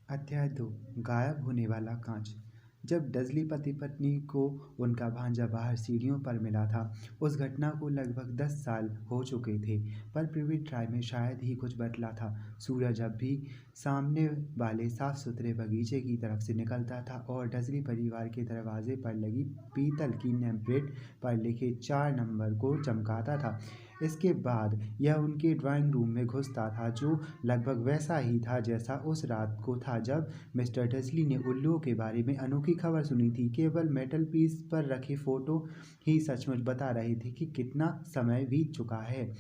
अध्याय 2। गायब होने वाला कांच। जब डजली पति पत्नी को उनका भांजा बाहर सीढ़ियों पर मिला था, उस घटना को लगभग 10 साल हो चुके थे, पर प्रिविट राय में शायद ही कुछ बदला था। सूरज अब भी सामने वाले साफ सुथरे बगीचे की तरफ से निकलता था और डजली परिवार के दरवाजे पर लगी पीतल की नेम प्लेट पर लिखे 4 नंबर को चमकाता था। इसके बाद यह उनके ड्राइंग रूम में घुसता था, जो लगभग वैसा ही था जैसा उस रात को था जब मिस्टर डजली ने उल्लुओं के बारे में अनोखी खबर सुनी थी। केवल मेटल पीस पर रखे फोटो ही सचमुच बता रहे थे कि कितना समय बीत चुका है।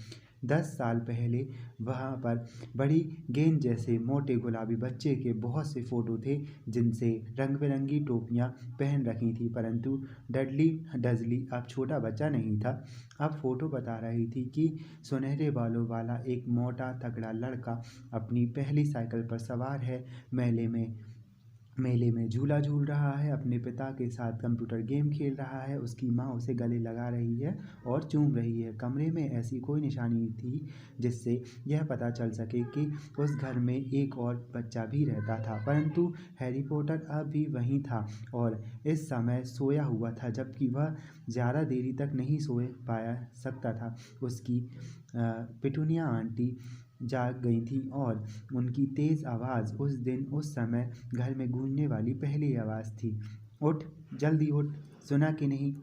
10 साल पहले वहाँ पर बड़ी गेंद जैसे मोटे गुलाबी बच्चे के बहुत से फोटो थे, जिनसे रंग बिरंगी टोपियाँ पहन रखी थी, परंतु डडली डजली अब छोटा बच्चा नहीं था। अब फोटो बता रही थी कि सुनहरे बालों वाला एक मोटा तगड़ा लड़का अपनी पहली साइकिल पर सवार है, मेले में झूला झूल रहा है, अपने पिता के साथ कंप्यूटर गेम खेल रहा है, उसकी माँ उसे गले लगा रही है और चूम रही है। कमरे में ऐसी कोई निशानी थी जिससे यह पता चल सके कि उस घर में एक और बच्चा भी रहता था, परंतु हैरी पॉटर अब भी वहीं था और इस समय सोया हुआ था, जबकि वह ज़्यादा देरी तक नहीं सो पाया सकता था। उसकी पिटूनिया आंटी जाग गई थी और उनकी तेज़ आवाज़ उस दिन उस समय घर में गूंजने वाली पहली आवाज़ थी। उठ, जल्दी उठ, सुना कि नहीं?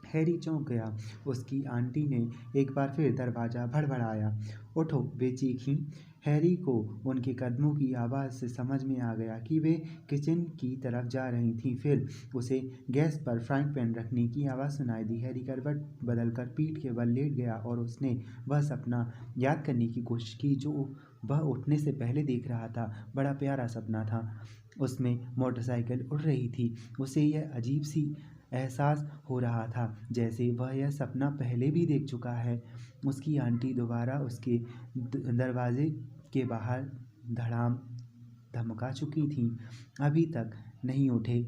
हैरी चौंक गया। उसकी आंटी ने एक बार फिर दरवाज़ा भड़बड़ाया। उठो, वे चीखीं। हैरी को उनके कदमों की आवाज़ से समझ में आ गया कि वे किचन की तरफ जा रही थीं। फिर उसे गैस पर फ्राइंग पैन रखने की आवाज़ सुनाई दी। हैरी करवट बदलकर पीठ के बल लेट गया और उसने वह सपना याद करने की कोशिश की जो वह उठने से पहले देख रहा था। बड़ा प्यारा सपना था। उसमें मोटरसाइकिल उड़ रही थी। उसे यह अजीब सी एहसास हो रहा था जैसे वह यह सपना पहले भी देख चुका है। उसकी आंटी दोबारा उसके दरवाजे के बाहर धड़ाम धमका चुकी थीं। अभी तक नहीं उठे?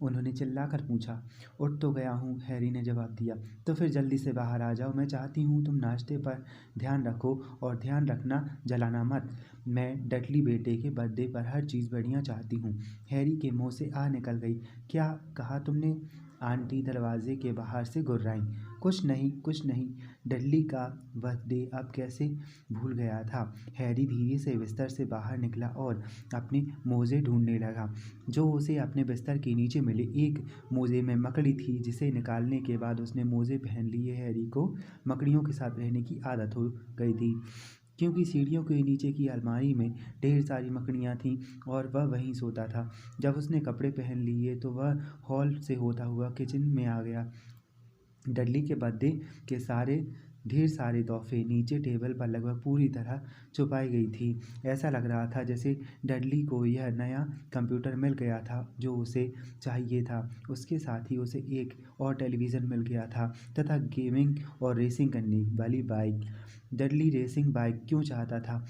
उन्होंने चिल्लाकर पूछा। उठ तो गया हूँ, हैरी ने जवाब दिया। तो फिर जल्दी से बाहर आ जाओ। मैं चाहती हूँ तुम नाश्ते पर ध्यान रखो और ध्यान रखना जलाना मत। मैं डडली बेटे के बर्थडे पर हर चीज़ बढ़िया चाहती हूँ। हैरी के मुँह से आ निकल गई। क्या कहा तुमने? आंटी दरवाजे के बाहर से गुर्राईं। कुछ नहीं, कुछ नहीं। डडली का बर्थडे अब कैसे भूल गया था। हैरी धीरे से बिस्तर से बाहर निकला और अपने मोजे ढूंढने लगा, जो उसे अपने बिस्तर के नीचे मिले। एक मोजे में मकड़ी थी, जिसे निकालने के बाद उसने मोजे पहन लिए। हैरी को मकड़ियों के साथ रहने की आदत हो गई थी, क्योंकि सीढ़ियों के नीचे की अलमारी में ढेर सारी मकड़ियाँ थीं और वह वहीं सोता था। जब उसने कपड़े पहन लिए तो वह हॉल से होता हुआ किचन में आ गया। डडली के बर्थडे के ढेर सारे तोहफे नीचे टेबल पर लगभग पूरी तरह छुपाई गई थी। ऐसा लग रहा था जैसे डडली को यह नया कंप्यूटर मिल गया था जो उसे चाहिए था। उसके साथ ही उसे एक और टेलीविज़न मिल गया था तथा गेमिंग और रेसिंग करने वाली बाइक। डडली रेसिंग बाइक क्यों चाहता था?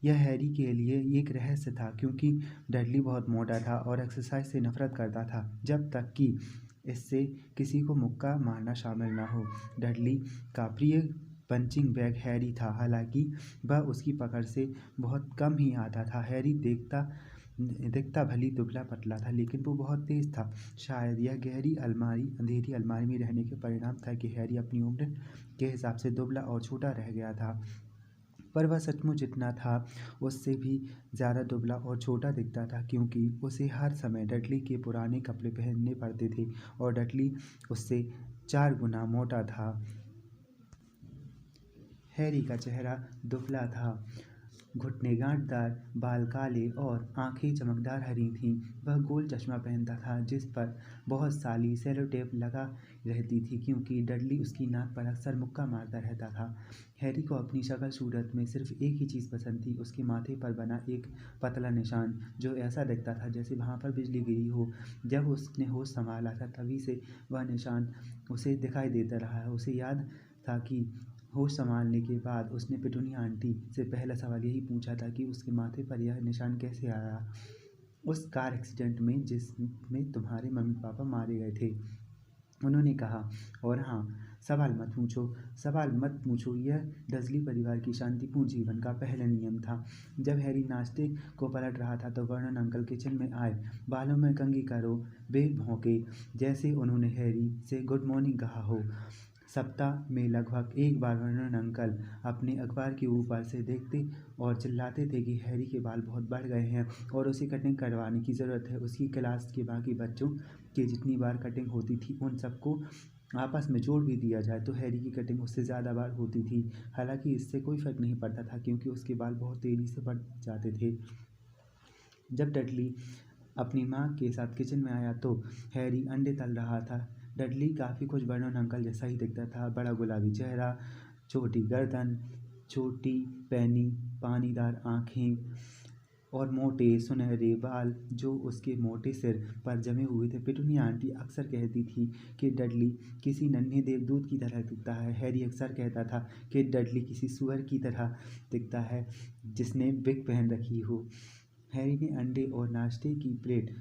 यह हैरी के लिए एक रहस्य था, क्योंकि डडली बहुत मोटा था और एक्सरसाइज से नफरत करता था, जब तक कि इससे किसी को मुक्का मारना शामिल न हो। डडली का प्रिय पंचिंग बैग हैरी था, हालांकि वह उसकी पकड़ से बहुत कम ही आता था। हैरी दिखता भली दुबला पतला था, लेकिन वो बहुत तेज था। शायद यह अंधेरी अलमारी में रहने के परिणाम था कि हैरी अपनी उम्र के हिसाब से दुबला और छोटा रह गया था, पर वह सचमुच जितना था उससे भी ज़्यादा दुबला और छोटा दिखता था, क्योंकि उसे हर समय डडली के पुराने कपड़े पहनने पड़ते थे और डडली उससे 4 गुना मोटा था। हैरी का चेहरा दुबला था, घुटने गांठदार, बाल काले और आंखें चमकदार हरी थीं। वह गोल चश्मा पहनता था जिस पर बहुत सारी सेलो टेप लगा रहती थी, क्योंकि डडली उसकी नाक पर अक्सर मुक्का मारता रहता था। हैरी को अपनी शक्ल सूरत में सिर्फ एक ही चीज़ पसंद थी, उसके माथे पर बना एक पतला निशान, जो ऐसा दिखता था जैसे वहाँ पर बिजली गिरी हो। जब उसने होश संभाला था तभी से वह निशान उसे दिखाई देता रहा है। उसे याद था कि होश संभालने के बाद उसने पिटूनिया आंटी से पहला सवाल यही पूछा था कि उसके माथे पर यह निशान कैसे आया, उस कार एक्सीडेंट में जिसमें तुम्हारे मम्मी पापा मारे गए थे। उन्होंने कहा, और हाँ, सवाल मत पूछो, सवाल मत पूछो, यह डजली परिवार की शांतिपूर्ण जीवन का पहला नियम था। जब हैरी नाश्ते को पलट रहा था तो वर्नन अंकल किचन में आए। बालों में कंघी करो वे भौंके, जैसे उन्होंने हैरी से गुड मॉर्निंग कहा हो। सप्ताह में लगभग एक बार वर्नन अंकल अपने अखबार के ऊपर से देखते और चिल्लाते थे कि हैरी के बाल बहुत बढ़ गए हैं और उसे कटिंग करवाने की ज़रूरत है। उसकी क्लास के बाकी बच्चों की जितनी बार कटिंग होती थी उन सबको आपस में जोड़ भी दिया जाए तो हैरी की कटिंग उससे ज़्यादा बार होती थी। हालांकि इससे कोई फ़र्क नहीं पड़ता था क्योंकि उसके बाल बहुत तेज़ी से बढ़ जाते थे। जब डडली अपनी माँ के साथ किचन में आया तो हैरी अंडे तल रहा था। डडली काफ़ी कुछ वर्नन अंकल जैसा ही दिखता था। बड़ा गुलाबी चेहरा, छोटी गर्दन, छोटी पैनी पानीदार आँखें और मोटे सुनहरे बाल जो उसके मोटे सिर पर जमे हुए थे। पिटूनिया आंटी अक्सर कहती थी कि डडली किसी नन्हे देवदूत की तरह दिखता है। हैरी अक्सर कहता था कि डडली किसी सुअर की तरह दिखता है जिसने विग पहन रखी हो। हैरी ने अंडे और नाश्ते की प्लेट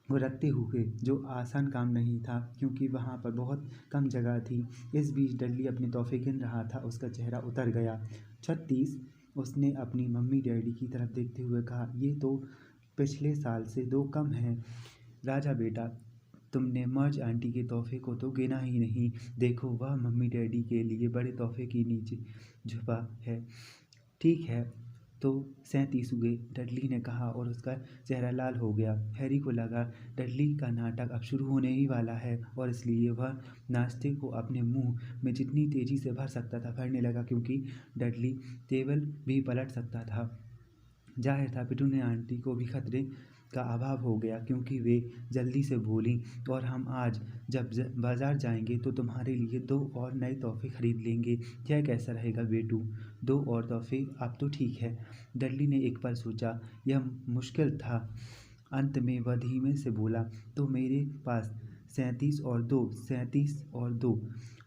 वो रखते हुए, जो आसान काम नहीं था क्योंकि वहाँ पर बहुत कम जगह थी। इस बीच डडली अपने तोहफे गिन रहा था। उसका चेहरा उतर गया। 36। उसने अपनी मम्मी डैडी की तरफ देखते हुए कहा, ये तो पिछले साल से 2 कम हैं। राजा बेटा, तुमने मर्ज आंटी के तोहफे को तो गिना ही नहीं। देखो, वह मम्मी डैडी के लिए बड़े तोहफे के नीचे छुपा है। ठीक है, तो 37 हुए, डडली ने कहा और उसका चेहरा लाल हो गया। हैरी को लगा डडली का नाटक अब शुरू होने ही वाला है और इसलिए वह नाश्ते को अपने मुंह में जितनी तेजी से भर सकता था भरने लगा क्योंकि डडली टेबल भी पलट सकता था। जाहिर था पिटूनिया आंटी को भी खतरे का अभाव हो गया क्योंकि वे जल्दी से बोलीं, और हम आज जब बाजार जाएंगे तो तुम्हारे लिए 2 और नए तोहफे खरीद लेंगे। यह कैसा रहेगा बेटू? 2 और तोहफे? अब तो ठीक है। डडली ने एक पल सोचा। यह मुश्किल था। अंत में वह धीमे से बोला, तो मेरे पास 37 और 2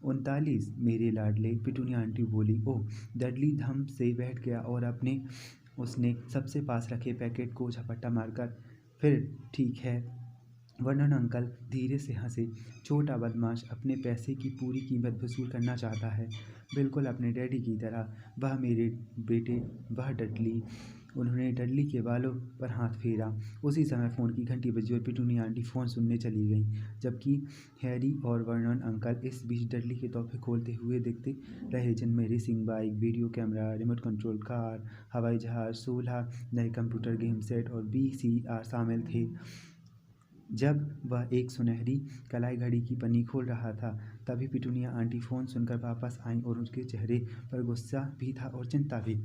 39 मेरे लाडले। पिटूनिया आंटी बोली। ओह! डडली धम से बैठ गया और उसने सबसे पास रखे पैकेट को झपट्टा मारकर, फिर ठीक है। वर्नन अंकल धीरे से हंसे। छोटा बदमाश अपने पैसे की पूरी कीमत वसूल करना चाहता है, बिल्कुल अपने डैडी की तरह। वह मेरे बेटे, वह डडली। उन्होंने डडली के बालों पर हाथ फेरा। उसी समय फ़ोन की घंटी बजी और पिटूनिया आंटी फ़ोन सुनने चली गईं, जबकि हैरी और वर्नन अंकल इस बीच डडली के तोहफे खोलते हुए दिखते रहे, जिनमें racing bike, video camera, remote control car, हवाई जहाज़, 16 नए कंप्यूटर गेम सेट और VCR शामिल थे। जब वह एक सुनहरी कलाई घड़ी की पन्नी खोल रहा था तभी पिटूनिया आंटी फ़ोन सुनकर वापस आईं और उनके चेहरे पर गुस्सा भी था और चिंता भी।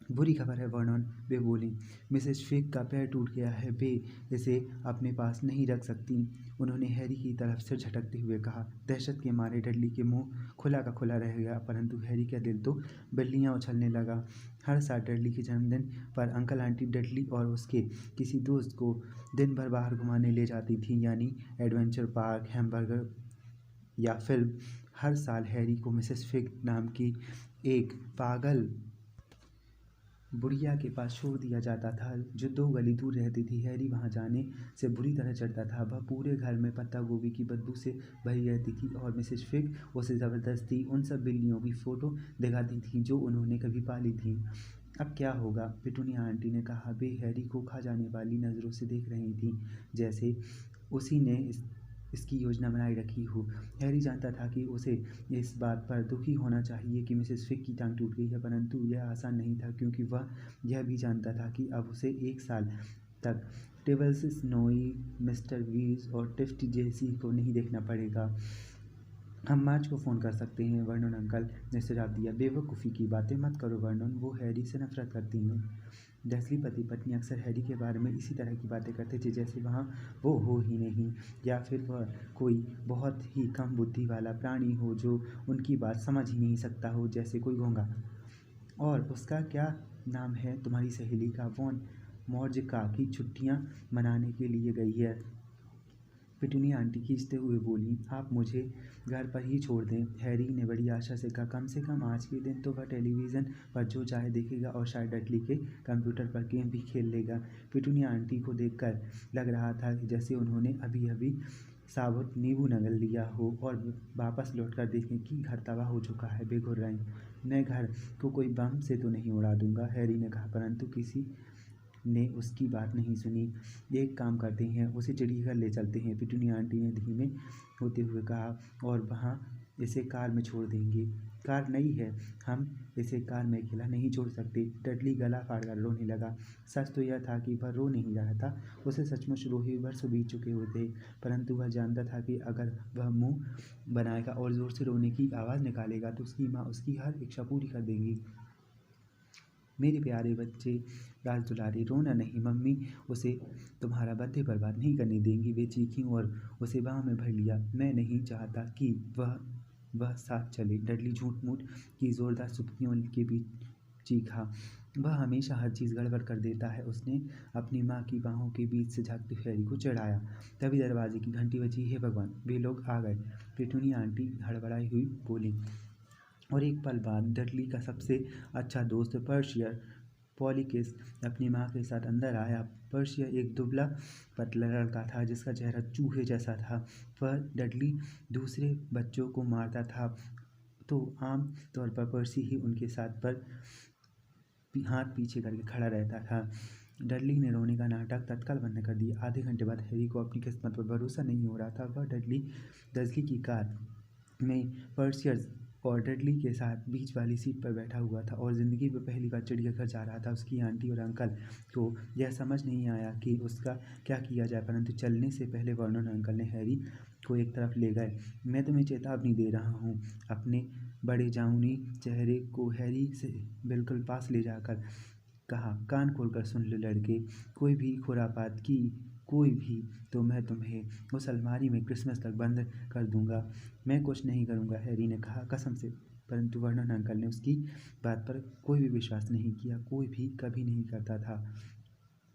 बुरी खबर है वर्नन, वे बोलीं। मिसेस फिग का पैर टूट गया है, वे इसे अपने पास नहीं रख सकती। उन्होंने हैरी की तरफ सिर झटकते हुए कहा। दहशत के मारे डडली के मुंह खुला का खुला रह गया, परंतु हैरी का दिल तो बिल्लियाँ उछलने लगा। हर साल डडली के जन्मदिन पर अंकल आंटी डडली और उसके किसी दोस्त को दिन भर बाहर घुमाने ले जाती थी, यानी एडवेंचर पार्क, हैम्बर्गर या फिल्म। हर साल हैरी को मिसेस फिग नाम की एक पागल बुढ़िया के पास छोड़ दिया जाता था जो 2 गली दूर रहती थी। हैरी वहां जाने से बुरी तरह चढ़ता था। वह पूरे घर में पत्ता गोभी की बदबू से भरी रहती थी और मिसेस फिग उसे ज़बरदस्ती उन सब बिल्लियों की फ़ोटो दिखाती थी जो उन्होंने कभी पाली थी। अब क्या होगा? पिटूनिया आंटी ने कहा। वे हैरी को खा जाने वाली नज़रों से देख रही थीं, जैसे उसी ने इसकी योजना बनाई रखी हो। हैरी जानता था कि उसे इस बात पर दुखी होना चाहिए कि मिसेस फिग की टांग टूट गई है, परंतु यह आसान नहीं था क्योंकि वह यह भी जानता था कि अब उसे 1 साल तक टिबल्स, स्नोई, मिस्टर वीज और टिफ्टी जैसी को नहीं देखना पड़ेगा। हम मार्च को फ़ोन कर सकते हैं, वर्नन अंकल ने सुझाव दिया। बेवकूफ़ी की बातें मत करो वर्नन, वो हैरी से नफरत करती हैं। डर्सली पति पत्नी अक्सर हैरी के बारे में इसी तरह की बातें करते थे, जैसे वहाँ वो हो ही नहीं, या फिर वह कोई बहुत ही कम बुद्धि वाला प्राणी हो जो उनकी बात समझ ही नहीं सकता हो, जैसे कोई गूंगा। और उसका क्या नाम है तुम्हारी सहेली का? वॉन मॉर्जिका की छुट्टियाँ मनाने के लिए गई है। पिटूनिया आंटी खींचते हुए बोली। आप मुझे घर पर ही छोड़ दें, हैरी ने बड़ी आशा से कहा। कम से कम आज के दिन तो वह टेलीविज़न पर जो चाहे देखेगा और शायद डडली के कंप्यूटर पर गेम भी खेल लेगा। पिटूनिया आंटी को देखकर लग रहा था जैसे उन्होंने अभी अभी साबुत नींबू नगल लिया हो और वापस लौटकर देखें कि घर तबाह हो चुका है। वे घुर्राईं। मैं घर को कोई बम से तो नहीं उड़ा दूंगा, हैरी ने कहा, परंतु किसी ने उसकी बात नहीं सुनी। एक काम करते हैं, उसे चिड़ियाघर ले चलते हैं, पिटूनिया आंटी ने धीमे होते हुए कहा, और वहाँ इसे कार में छोड़ देंगे। कार नई है, हम इसे कार में अकेला नहीं छोड़ सकते। डडली गला फाड़कर रोने लगा। सच तो यह था कि वह रो नहीं रहा था, उसे सचमुच रोए वर्ष बीत चुके हुए थे, परंतु वह जानता था कि अगर वह मुंह बनाएगा और जोर से रोने की आवाज़ निकालेगा तो उसकी माँ उसकी हर इच्छा पूरी कर देगी। मेरे प्यारे बच्चे, राजदुलारे, रोना नहीं, मम्मी उसे तुम्हारा बर्थडे बर्बाद नहीं करने देंगी। वे चीखीं और उसे बाहों में भर लिया। मैं नहीं चाहता कि वह साथ चले, डडली झूठ मूठ की जोरदार सुक्तियों के बीच चीखा। वह हमेशा हर चीज़ गड़बड़ कर देता है। उसने अपनी माँ की बाहों के बीच से झाँकते हैरी को चिढ़ाया। तभी दरवाजे की घंटी बजी। हे भगवान, वे लोग आ गए, पिटूनिया आंटी हड़बड़ाई हुई बोली। और एक पल बाद डडली का सबसे अच्छा दोस्त पर्शिया पॉलीकिस अपनी माँ के साथ अंदर आया। पर्शिया एक दुबला पतला लड़का था जिसका चेहरा चूहे जैसा था। वह डडली दूसरे बच्चों को मारता था तो आम तौर पर पर्सी ही उनके साथ पर हाथ पीछे करके खड़ा रहता था। डडली ने रोने का नाटक तत्काल बंद कर दिया। आधे घंटे बाद हैरी को अपनी किस्मत पर भरोसा नहीं हो रहा था। वह डडली की कार में पर्सियस और डडली के साथ बीच वाली सीट पर बैठा हुआ था और ज़िंदगी में पहली बार चिड़ियाघर जा रहा था। उसकी आंटी और अंकल को यह समझ नहीं आया कि उसका क्या किया जाए, परंतु चलने से पहले वर्नन अंकल ने हैरी को एक तरफ ले गए। मैं तुम्हें चेतावनी दे रहा हूँ, अपने बड़े जामुनी चेहरे को हैरी से बिल्कुल पास ले जाकर कहा, कान खोलकर सुन लो लड़के, कोई भी खुरापात की कोई भी तो मैं तुम्हें उस अलमारी में क्रिसमस तक बंद कर दूंगा। मैं कुछ नहीं करूंगा, हैरी ने कहा, कसम से। परंतु वर्नन अंकल ने उसकी बात पर कोई भी विश्वास नहीं किया। कोई भी कभी नहीं करता था।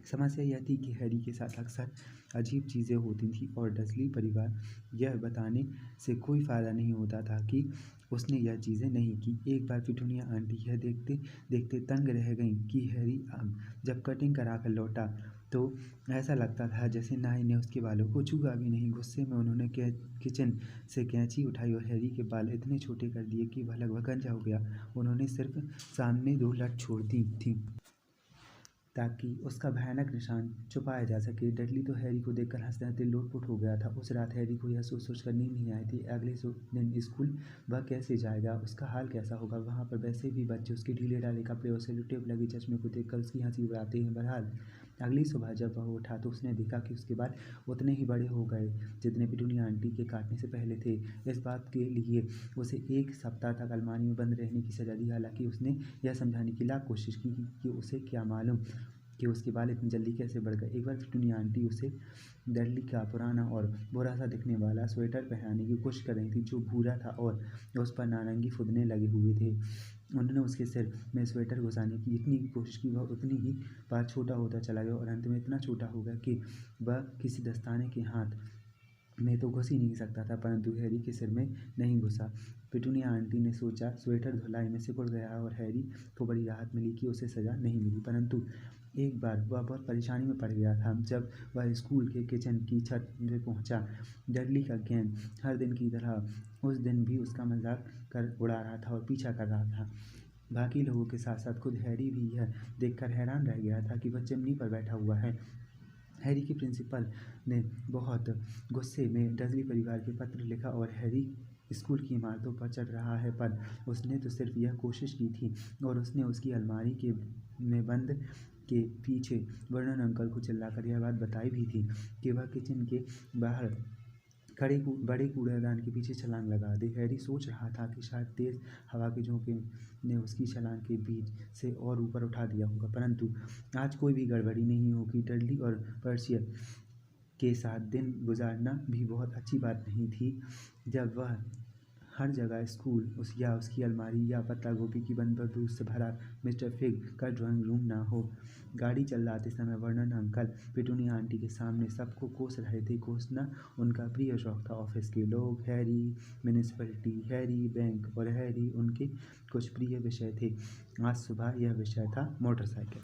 समस्या यह थी कि हैरी के साथ अक्सर अजीब चीज़ें होती थीं और डर्सली परिवार यह बताने से कोई फ़ायदा नहीं होता था कि उसने यह चीज़ें नहीं की। एक बार पिटूनिया आंटी यह देखते देखते तंग रह गईं कि हैरी अब जब कटिंग करा कर लौटा तो ऐसा लगता था जैसे नाई ने उसके बालों को छुआ भी नहीं। गुस्से में उन्होंने किचन से कैंची उठाई और हैरी के बाल इतने छोटे कर दिए कि वह लगभग गंजा हो गया। उन्होंने सिर्फ सामने 2 लट छोड़ दी थी ताकि उसका भयानक निशान छुपाया जा सके। डडली तो हैरी को देखकर हंसते हंसते लोटपोट हो गया था। उस रात हैरी को यह सोच सोच कर नींद नहीं आई थी। अगले दिन स्कूल वह कैसे जाएगा, उसका हाल कैसा होगा। वहाँ पर वैसे भी बच्चे उसके ढीले ढाले कपड़े और सेलो टेप लगे चश्मे को देखकर उसकी हंसी उड़ाते हैं। बहरहाल अगली सुबह जब वह उठा तो उसने देखा कि उसके बाल उतने ही बड़े हो गए जितने पिटूनिया आंटी के काटने से पहले थे। इस बात के लिए उसे 1 सप्ताह तक अलमारी में बंद रहने की सजा दी। हालांकि उसने यह समझाने की लाख कोशिश की कि उसे क्या मालूम कि उसके बाल इतनी जल्दी कैसे बढ़ गए। एक बार पिटूनिया आंटी उसे डडली का पुराना और बुरा सा दिखने वाला स्वेटर पहनाने की कोशिश कर रही थी जो भूरा था और उस पर नारंगी फुदने लगे हुए थे। उन्होंने उसके सिर में स्वेटर घुसाने की इतनी कोशिश की, वह उतनी ही बार छोटा होता चला गया और अंत में इतना छोटा हो गया कि वह किसी दस्ताने के हाथ में तो घुस ही नहीं सकता था, परंतु हैरी के सिर में नहीं घुसा। पिटूनिया आंटी ने सोचा स्वेटर धुलाई में सिकुड़ गया और हैरी को बड़ी राहत मिली कि उसे सज़ा नहीं मिली। परंतु एक बार वह बहुत परेशानी में पड़ गया था जब वह स्कूल के किचन की छत में पहुंचा। डडली का गैंग हर दिन की तरह उस दिन भी उसका मजाक कर उड़ा रहा था और पीछा कर रहा था। बाकी लोगों के साथ साथ खुद हैरी भी यह देखकर हैरान रह गया था कि वह चिमनी पर बैठा हुआ है। हैरी के प्रिंसिपल ने बहुत गुस्से में डर्सली परिवार के पत्र लिखा और हैरी स्कूल की इमारतों पर चढ़ रहा है, पर उसने तो सिर्फ यह कोशिश की थी और उसने उसकी अलमारी के में बंद के पीछे वर्नन अंकल को चिल्लाकर यह बात बताई भी थी कि वह किचन के बाहर खड़े बड़े कूड़ेदान के पीछे छलांग लगा दे। हैरी सोच रहा था कि शायद तेज़ हवा के झोंके ने उसकी छलांग के बीच से और ऊपर उठा दिया होगा, परंतु आज कोई भी गड़बड़ी नहीं होगी। डडली और पर्सिया के साथ दिन गुजारना भी बहुत अच्छी बात नहीं थी जब वह हर जगह स्कूल उसकी अलमारी या पत्ता गोभी की बंदूक से भरा मिस्टर फिग का ड्राइंग रूम ना हो। गाड़ी चलाते समय वर्नन अंकल पिटूनिया आंटी के सामने सबको कोस रहे थे। कोसना उनका प्रिय शौक था। ऑफिस के लोग, हैरी म्यूनिसिपैलिटी, हैरी बैंक और हैरी उनके कुछ प्रिय विषय थे। आज सुबह यह विषय था मोटरसाइकिल।